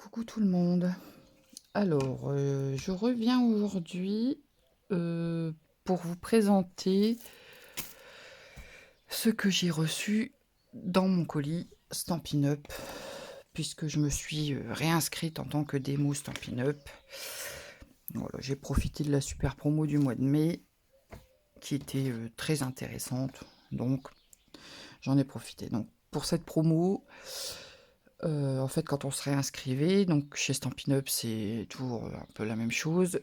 Coucou tout le monde. Alors, je reviens aujourd'hui pour vous présenter ce que j'ai reçu dans mon colis Stampin' Up, puisque je me suis réinscrite en tant que démo Stampin' Up. Voilà, j'ai profité de la super promo du mois de mai, qui était très intéressante, donc j'en ai profité. Donc, pour cette promo, en fait, quand on se réinscrivait, donc chez Stampin' Up, c'est toujours un peu la même chose.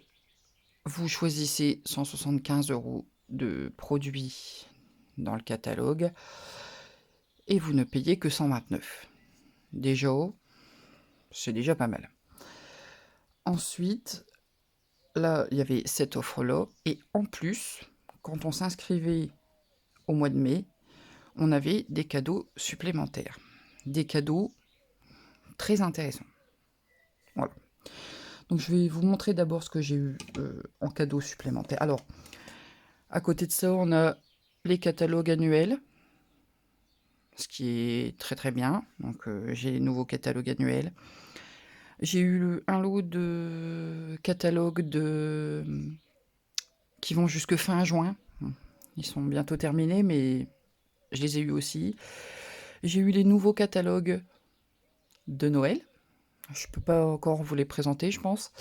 Vous choisissez 175 € de produits dans le catalogue et vous ne payez que 129. Déjà, c'est déjà pas mal. Ensuite, là, il y avait cette offre-là. Et en plus, quand on s'inscrivait au mois de mai, on avait des cadeaux supplémentaires. Des cadeaux très intéressants. Voilà. Donc, je vais vous montrer d'abord ce que j'ai eu en cadeaux supplémentaires. Alors, à côté de ça, on a les catalogues annuels, ce qui est très très bien. Donc j'ai les nouveaux catalogues annuels. J'ai eu un lot de catalogues qui vont jusque fin juin. Ils sont bientôt terminés, mais je les ai eus aussi. J'ai eu les nouveaux catalogues de Noël. Je peux pas encore vous les présenter, je pense.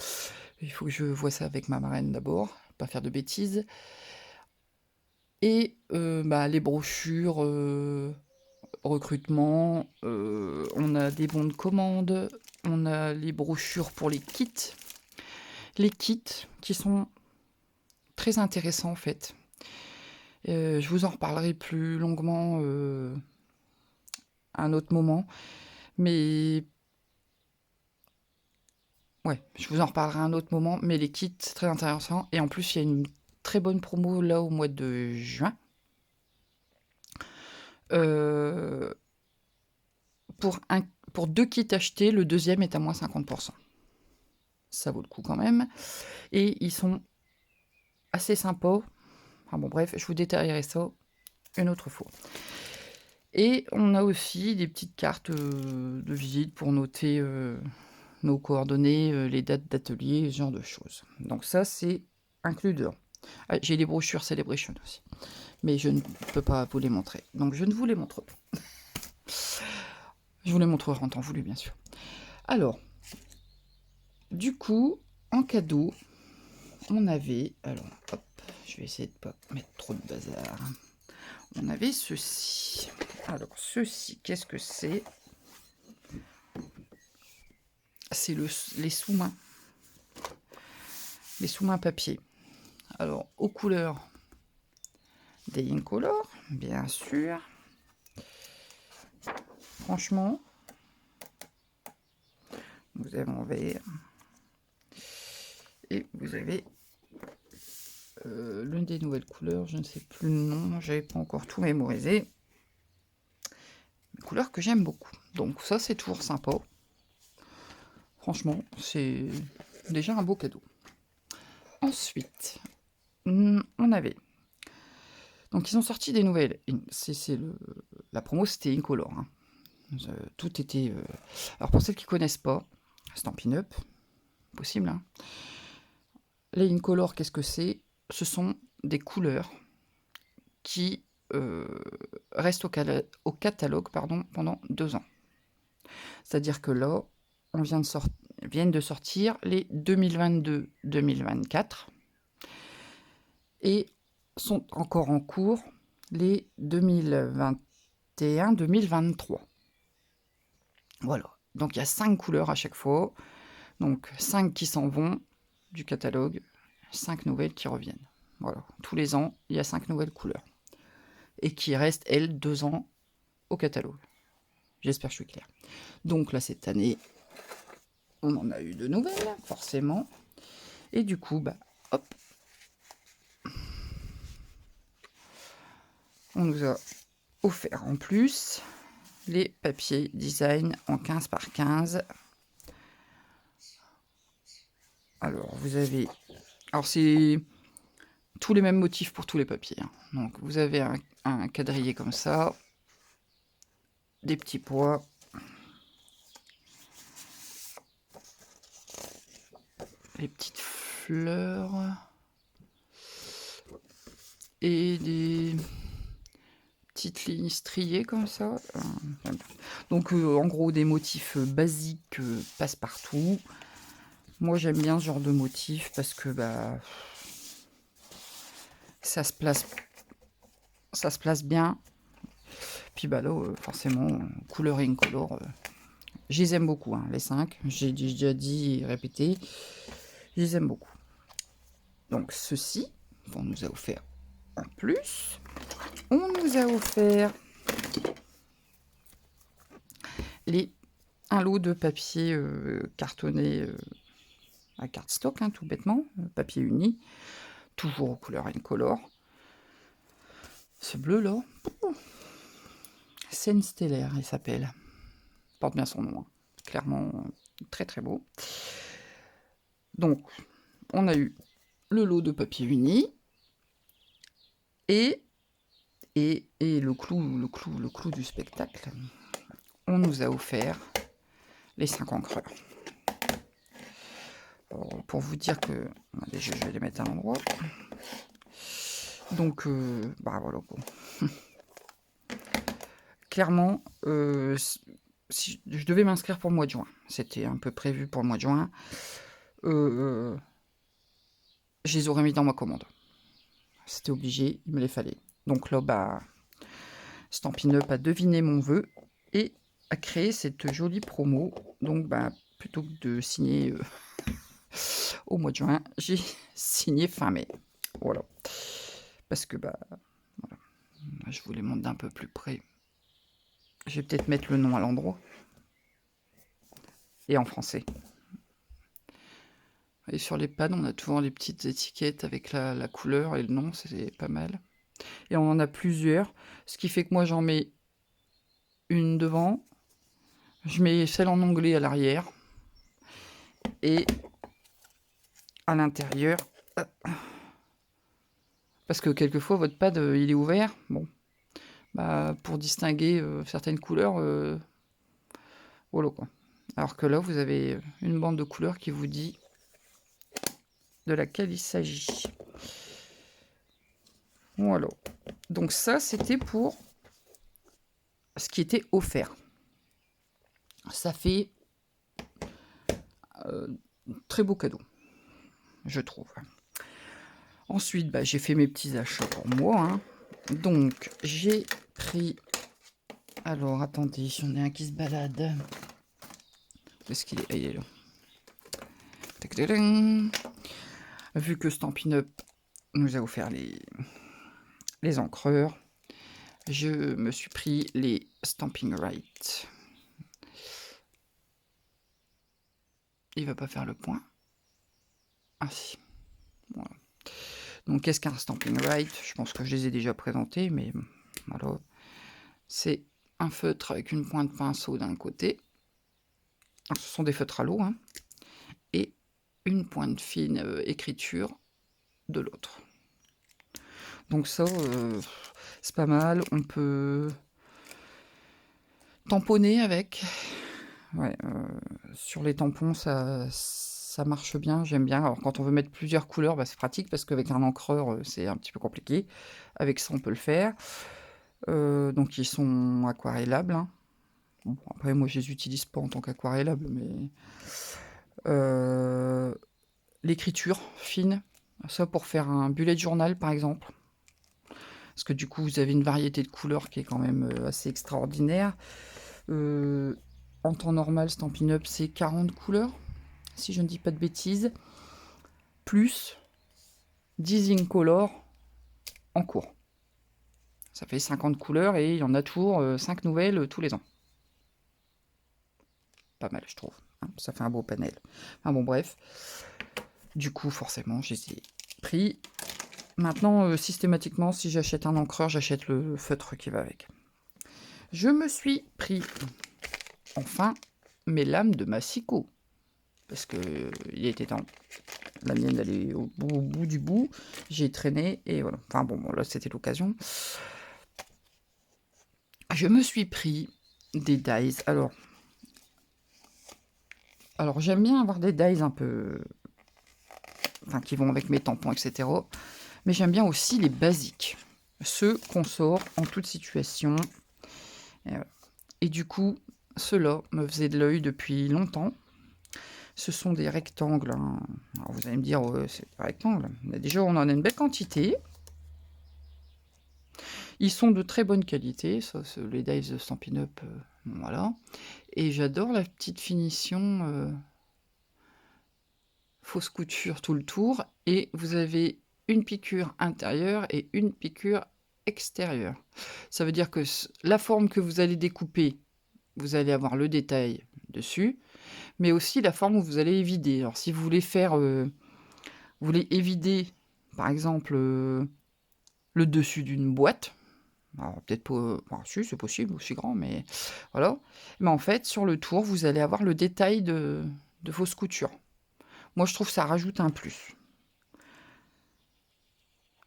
Il faut que je vois ça avec ma marraine d'abord, pas faire de bêtises. Et les brochures recrutement, on a des bons de commande, on a les brochures pour les kits. Les kits qui sont très intéressants en fait. Je vous en reparlerai plus longuement à un autre moment. Mais ouais, je vous en reparlerai à un autre moment. Mais les kits, c'est très intéressant. Et en plus, il y a une très bonne promo là au mois de juin. Euh, pour 2 kits achetés, le deuxième est à moins 50%. Ça vaut le coup quand même. Et ils sont assez sympas. Enfin bon, bref, je vous détaillerai ça une autre fois. Et on a aussi des petites cartes de visite pour noter nos coordonnées, les dates d'atelier, ce genre de choses. Donc ça, c'est inclus dedans. Ah, j'ai les brochures Celebration aussi. Mais je ne peux pas vous les montrer. Donc je ne vous les montre pas. Je vous les montrerai en temps voulu, bien sûr. Alors, du coup, en cadeau, on avait... Alors, hop, je vais essayer de ne pas mettre trop de bazar. On avait ceci. Alors, ceci, qu'est-ce que c'est? C'est les sous-mains. Les sous-mains papier. Alors, aux couleurs des Incolor, bien sûr. Franchement, vous avez en vert. Et vous avez l'une des nouvelles couleurs, je ne sais plus le nom, j'avais pas encore tout mémorisé. Une couleur que j'aime beaucoup. Donc ça, c'est toujours sympa. Franchement, c'est déjà un beau cadeau. Ensuite, on avait... Donc ils ont sorti des nouvelles. La promo, c'était Incolor. Hein. Tout était... Alors pour celles qui ne connaissent pas, Stampin' Up, possible. Hein. Les Incolor, qu'est-ce que c'est? Ce sont des couleurs qui restent au catalogue pendant 2 ans. C'est-à-dire que là, on viennent de sortir les 2022-2024 et sont encore en cours les 2021-2023. Voilà. Donc il y a 5 couleurs à chaque fois. Donc 5 qui s'en vont du catalogue, 5 nouvelles qui reviennent. Voilà. Tous les ans, il y a 5 nouvelles couleurs. Et qui restent, elles, 2 ans au catalogue. J'espère que je suis clair. Donc là, cette année, on en a eu de nouvelles, forcément. Et du coup, hop, on nous a offert en plus les papiers design en 15 par 15. Alors, vous avez... Alors, c'est tous les mêmes motifs pour tous les papiers. Hein. Donc, vous avez un quadrillé comme ça, des petits pois, les petites fleurs et des petites lignes striées comme ça. Donc en gros des motifs basiques passe-partout. Moi j'aime bien ce genre de motif parce que bah ça se place bien. Puis bah là forcément couleur incolore. Je les aime beaucoup, hein, les 5. J'ai déjà dit et répété. Je les aime beaucoup. Donc ceci, on nous a offert en plus. On nous a offert un lot de papier cartonné à cardstock, hein, tout bêtement. Papier uni. Toujours aux couleurs incolore. Ce bleu là. Scène stellaire, il s'appelle. Porte bien son nom. Hein. Clairement, très très beau. Donc, on a eu le lot de papier uni et le clou du spectacle. On nous a offert les 5 encreurs. Pour vous dire que... Déjà, je vais les mettre à l'endroit. Donc, bah voilà. Bon. Clairement, si je devais m'inscrire pour le mois de juin. C'était un peu prévu pour le mois de juin. Je les aurais mis dans ma commande. C'était obligé, il me les fallait. Donc là, bah, Stampin' Up a deviné mon vœu et a créé cette jolie promo. Donc, bah, plutôt que de signer au mois de juin, j'ai signé fin mai. Voilà. Parce que, bah, voilà. Je vous les montre d'un peu plus près. Je vais peut-être mettre le nom à l'endroit. Et en français. Et sur les pads, on a toujours les petites étiquettes avec la couleur et le nom, c'est pas mal. Et on en a plusieurs, ce qui fait que moi j'en mets une devant, je mets celle en anglais à l'arrière, et à l'intérieur, parce que quelquefois votre pad il est ouvert, bon, bah, pour distinguer certaines couleurs, voilà quoi. Alors que là vous avez une bande de couleurs qui vous dit de laquelle il s'agit. Voilà. Donc ça, c'était pour ce qui était offert. Ça fait très beau cadeau, je trouve. Ensuite, bah, j'ai fait mes petits achats pour moi. Hein. Donc, j'ai pris... Alors, attendez, j'en ai un qui se balade. Où est-ce qu'il est? Il est là. Vu que Stampin' Up nous a offert les encreurs, je me suis pris les Stampin' Right. Il va pas faire le point. Ah si. Voilà. Donc, qu'est-ce qu'un Stampin' Right? Je pense que je les ai déjà présentés, mais voilà. C'est un feutre avec une pointe pinceau d'un côté. Alors, ce sont des feutres à l'eau, hein, et une pointe fine écriture de l'autre. Donc ça, c'est pas mal. On peut tamponner avec. Ouais, sur les tampons, ça marche bien, j'aime bien. Alors quand on veut mettre plusieurs couleurs, bah, c'est pratique parce qu'avec un encreur, c'est un petit peu compliqué. Avec ça, on peut le faire. Donc ils sont aquarellables. Hein. Bon, après, moi, je les utilise pas en tant qu'aquarellables, mais l'écriture fine, ça pour faire un bullet journal, par exemple. Parce que du coup, vous avez une variété de couleurs qui est quand même assez extraordinaire. En temps normal, Stampin' Up, c'est 40 couleurs, si je ne dis pas de bêtises, plus 10 incolores en cours. Ça fait 50 couleurs et il y en a toujours 5 nouvelles tous les ans. Pas mal, je trouve. Hein, ça fait un beau panel. Enfin bon, bref. Du coup, forcément, je les ai pris. Maintenant, systématiquement, si j'achète un encreur, j'achète le feutre qui va avec. Je me suis pris, enfin, mes lames de Massicot. Parce que il était temps. La mienne d'aller au bout du bout. J'ai traîné et voilà. Enfin bon, là, c'était l'occasion. Je me suis pris des dies. Alors j'aime bien avoir des dies un peu enfin qui vont avec mes tampons, etc. Mais j'aime bien aussi les basiques, ceux qu'on sort en toute situation. Et, voilà. Et du coup, ceux-là me faisaient de l'œil depuis longtemps. Ce sont des rectangles, hein. Alors vous allez me dire, ouais, c'est des rectangles. Mais déjà, on en a une belle quantité. Ils sont de très bonne qualité, ça, les dies de Stampin' Up, voilà. Et j'adore la petite finition fausse couture tout le tour. Et vous avez une piqûre intérieure et une piqûre extérieure. Ça veut dire que la forme que vous allez découper, vous allez avoir le détail dessus, mais aussi la forme où vous allez évider. Alors si vous voulez faire, vous voulez évider, par exemple, le dessus d'une boîte, alors peut-être pas, enfin, si c'est possible, aussi grand, mais voilà. Mais en fait, sur le tour, vous allez avoir le détail de fausse couture. Moi, je trouve que ça rajoute un plus.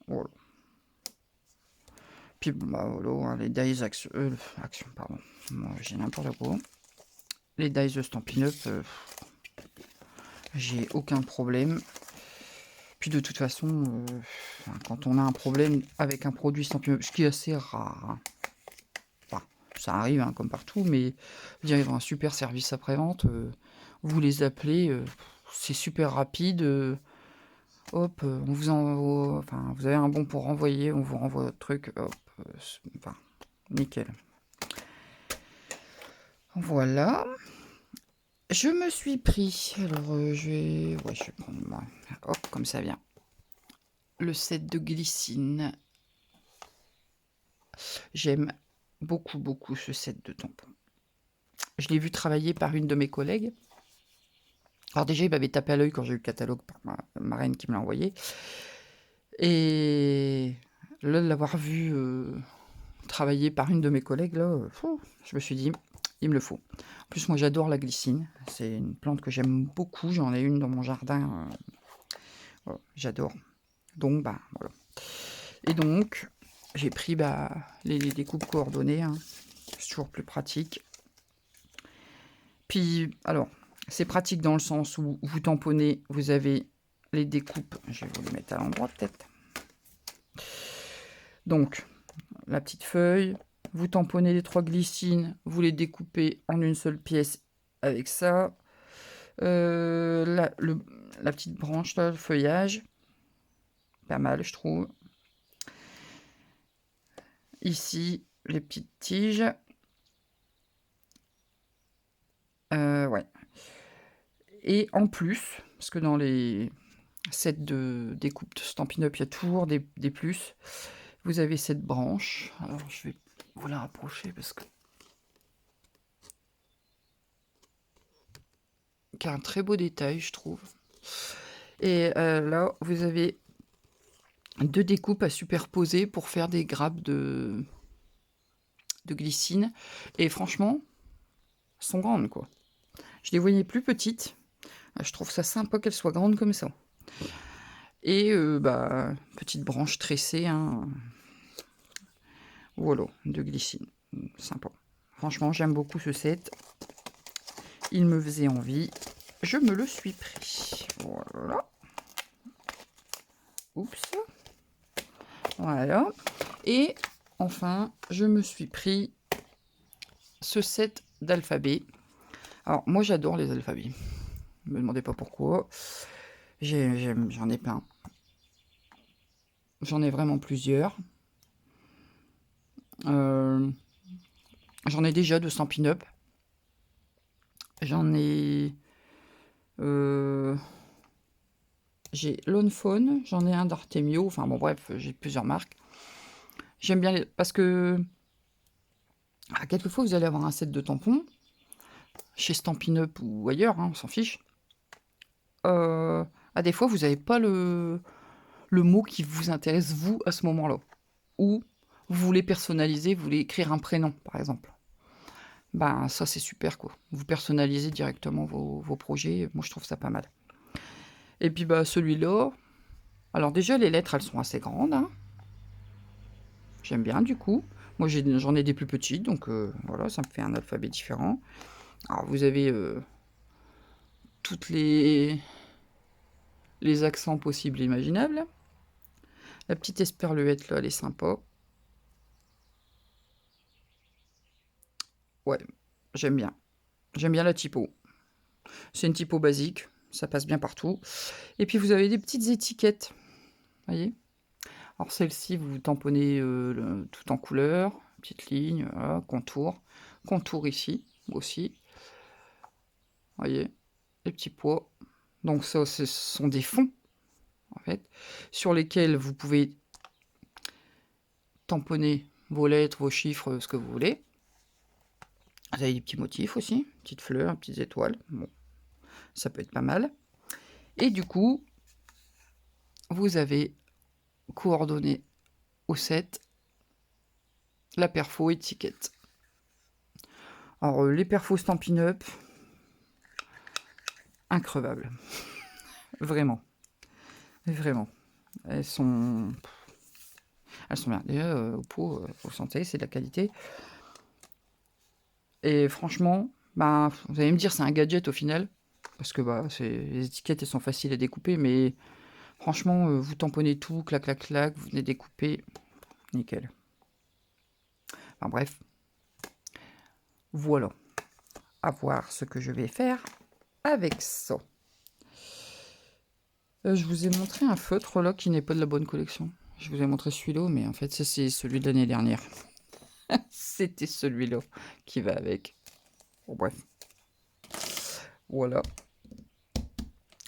Voilà. Puis, bah, voilà, hein, les dies action, pardon. Moi, j'ai n'importe quoi. Les dies de Stampin' Up, j'ai aucun problème. Puis de toute façon, quand on a un problème avec un produit Stampin' Up, ce qui est assez rare, hein. Enfin, ça arrive hein, comme partout, mais je dirais, ils ont un super service après-vente. Vous les appelez, c'est super rapide. Hop, on vous envoie, enfin, vous avez un bon pour renvoyer, on vous renvoie votre truc, hop, enfin, nickel. Voilà. Je me suis pris, alors je vais prendre, hop, comme ça vient. Le set de glycine. J'aime beaucoup, beaucoup ce set de tampons. Je l'ai vu travailler par une de mes collègues. Alors déjà, il m'avait tapé à l'œil quand j'ai eu le catalogue par ma reine qui me l'a envoyé. Et là, de l'avoir vu travailler par une de mes collègues, là, je me suis dit, il me le faut. En plus, moi, j'adore la glycine. C'est une plante que j'aime beaucoup. J'en ai une dans mon jardin. Voilà, j'adore. Donc, bah, voilà. Et donc, j'ai pris les découpes coordonnées. Hein. C'est toujours plus pratique. Puis, alors, c'est pratique dans le sens où vous tamponnez, vous avez les découpes. Je vais vous les mettre à l'endroit peut-être. Donc, la petite feuille, vous tamponnez les 3 glycines, vous les découpez en une seule pièce avec ça. La petite branche, là, le feuillage, pas mal, je trouve. Ici, les petites tiges. Ouais. Et en plus, parce que dans les sets de découpe de Stampin' Up, il y a toujours des plus. Vous avez cette branche. Alors, je vais vous la rapprocher parce que qui a un très beau détail, je trouve. Et là, vous avez 2 découpes à superposer pour faire des grappes de glycine. Et franchement, elles sont grandes, quoi. Je les voyais plus petites. Je trouve ça sympa qu'elles soient grandes comme ça. Et petite branche tressée, hein. Voilà, de glycine. Sympa. Franchement, j'aime beaucoup ce set. Il me faisait envie. Je me le suis pris. Voilà. Oups. Voilà. Et enfin, je me suis pris ce set d'alphabets. Alors, moi, j'adore les alphabets. Ne me demandez pas pourquoi. J'en ai plein. J'en ai vraiment plusieurs. J'en ai déjà de Stampin' Up. J'en ai... j'ai Lone Fawn, j'en ai un d'Artemio. Enfin bon, bref, j'ai plusieurs marques. J'aime bien parce que... quelquefois, vous allez avoir un set de tampons. Chez Stampin' Up ou ailleurs, hein, on s'en fiche. Des fois, vous n'avez pas le mot qui vous intéresse, vous, à ce moment-là. Ou vous voulez personnaliser, vous voulez écrire un prénom, par exemple. Ben, ça, c'est super, quoi. Vous personnalisez directement vos projets. Moi, je trouve ça pas mal. Et puis, celui-là... Alors, déjà, les lettres, elles sont assez grandes. Hein. J'aime bien, du coup. Moi, j'en ai des plus petites, donc voilà, ça me fait un alphabet différent. Alors, vous avez toutes les les accents possibles et imaginables. La petite esperluette, là, elle est sympa. Ouais, j'aime bien. J'aime bien la typo. C'est une typo basique, ça passe bien partout. Et puis vous avez des petites étiquettes, voyez. Alors celle-ci, vous tamponnez tout en couleur, petite ligne, voilà, contour ici aussi, voyez, les petits pois. Donc ça, ce sont des fonds, en fait, sur lesquels vous pouvez tamponner vos lettres, vos chiffres, ce que vous voulez. Vous avez des petits motifs aussi, petites fleurs, petites étoiles, bon, ça peut être pas mal. Et du coup, vous avez coordonné au 7 la perfo étiquette. Alors les perfos Stampin' Up, increvables. Vraiment. Vraiment. Elles sont bien. Déjà, au pot, vous sentez, c'est de la qualité. Et franchement, bah, vous allez me dire, c'est un gadget au final. Parce que bah, les étiquettes, elles sont faciles à découper. Mais franchement, vous tamponnez tout, clac, clac, clac, vous venez découper. Nickel. Enfin bref. Voilà. À voir ce que je vais faire avec ça. Je vous ai montré un feutre là qui n'est pas de la bonne collection. Je vous ai montré celui-là, mais en fait, ça c'est celui de l'année dernière. C'était celui-là qui va avec. Bon, bref. Voilà.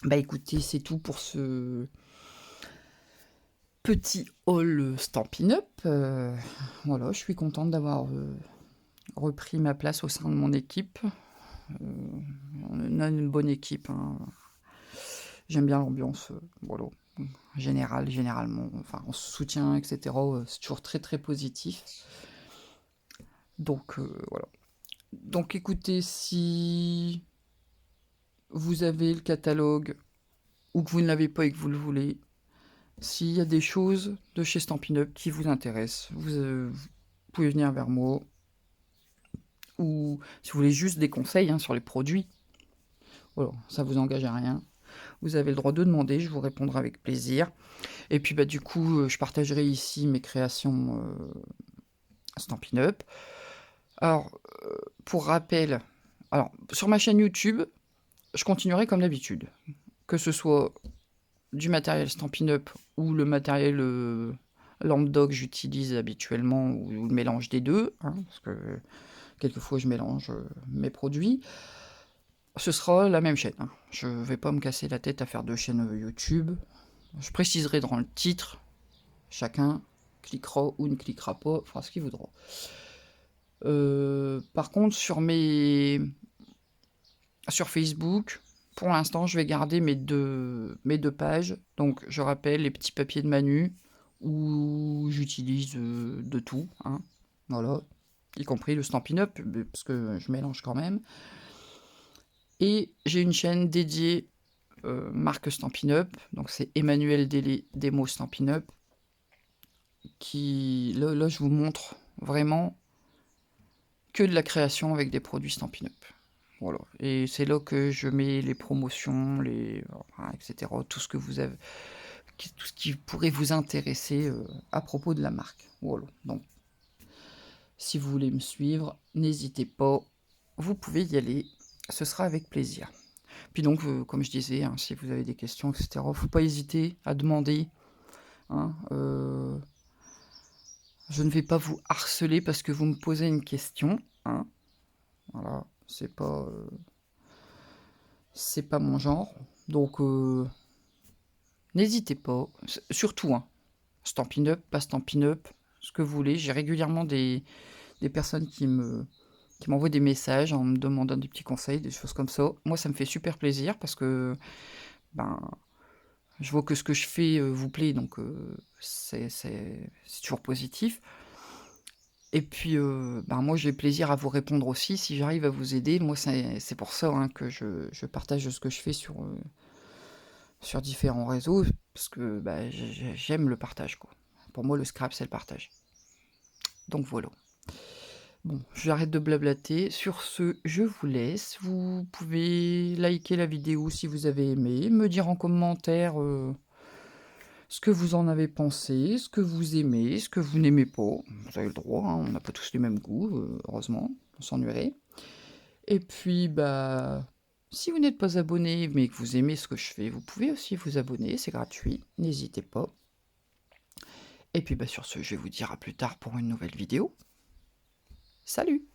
Bah écoutez, c'est tout pour ce petit haul Stampin' Up. Voilà, je suis contente d'avoir repris ma place au sein de mon équipe. On a une bonne équipe. Hein. J'aime bien l'ambiance. Voilà. Généralement, enfin, on se soutient, etc. C'est toujours très très positif. Donc voilà. Donc écoutez, si vous avez le catalogue ou que vous ne l'avez pas et que vous le voulez, s'il y a des choses de chez Stampin' Up qui vous intéressent, vous pouvez venir vers moi. Ou si vous voulez juste des conseils hein, sur les produits, voilà, ça vous engage à rien. Vous avez le droit de demander, je vous répondrai avec plaisir. Et puis bah du coup, je partagerai ici mes créations Stampin' Up. Alors, pour rappel, alors sur ma chaîne YouTube, je continuerai comme d'habitude. Que ce soit du matériel Stampin' Up ou le matériel lambda que j'utilise habituellement, ou le mélange des deux, hein, parce que quelquefois je mélange mes produits, ce sera la même chaîne. Hein. Je ne vais pas me casser la tête à faire deux chaînes YouTube. Je préciserai dans le titre, chacun cliquera ou ne cliquera pas, fera ce qu'il voudra. Par contre, sur Facebook, pour l'instant, je vais garder mes deux pages. Donc, je rappelle les petits papiers de Manu, où j'utilise de tout. Hein. Voilà. Y compris le Stampin' Up, parce que je mélange quand même. Et j'ai une chaîne dédiée marque Stampin' Up. Donc, c'est Emmanuel Démo Stampin' Up. Là, je vous montre vraiment que de la création avec des produits Stampin' Up. Voilà. Et c'est là que je mets les promotions, etc. Tout ce que vous avez, tout ce qui pourrait vous intéresser à propos de la marque. Voilà. Donc, si vous voulez me suivre, n'hésitez pas. Vous pouvez y aller. Ce sera avec plaisir. Puis donc, comme je disais, hein, si vous avez des questions, etc., il ne faut pas hésiter à demander. Hein, je ne vais pas vous harceler parce que vous me posez une question. Hein. Voilà. C'est pas mon genre. Donc, n'hésitez pas. Surtout, hein, Stampin' Up, pas Stampin' Up, ce que vous voulez. J'ai régulièrement des personnes qui m'envoient des messages en me demandant des petits conseils, des choses comme ça. Moi, ça me fait super plaisir parce que ben, je vois que ce que je fais vous plaît, donc c'est toujours positif. Et puis, moi, j'ai plaisir à vous répondre aussi si j'arrive à vous aider. Moi, c'est pour ça hein, que je partage ce que je fais sur différents réseaux, parce que j'aime le partage. Quoi. Pour moi, le scrap, c'est le partage. Donc voilà. Bon, j'arrête de blablater. Sur ce, je vous laisse. Vous pouvez liker la vidéo si vous avez aimé, me dire en commentaire ce que vous en avez pensé, ce que vous aimez, ce que vous n'aimez pas. Vous avez le droit, hein, on n'a pas tous les mêmes goûts, heureusement, on s'ennuierait. Et puis, bah, si vous n'êtes pas abonné, mais que vous aimez ce que je fais, vous pouvez aussi vous abonner, c'est gratuit, n'hésitez pas. Et puis, bah, sur ce, je vais vous dire à plus tard pour une nouvelle vidéo. Salut!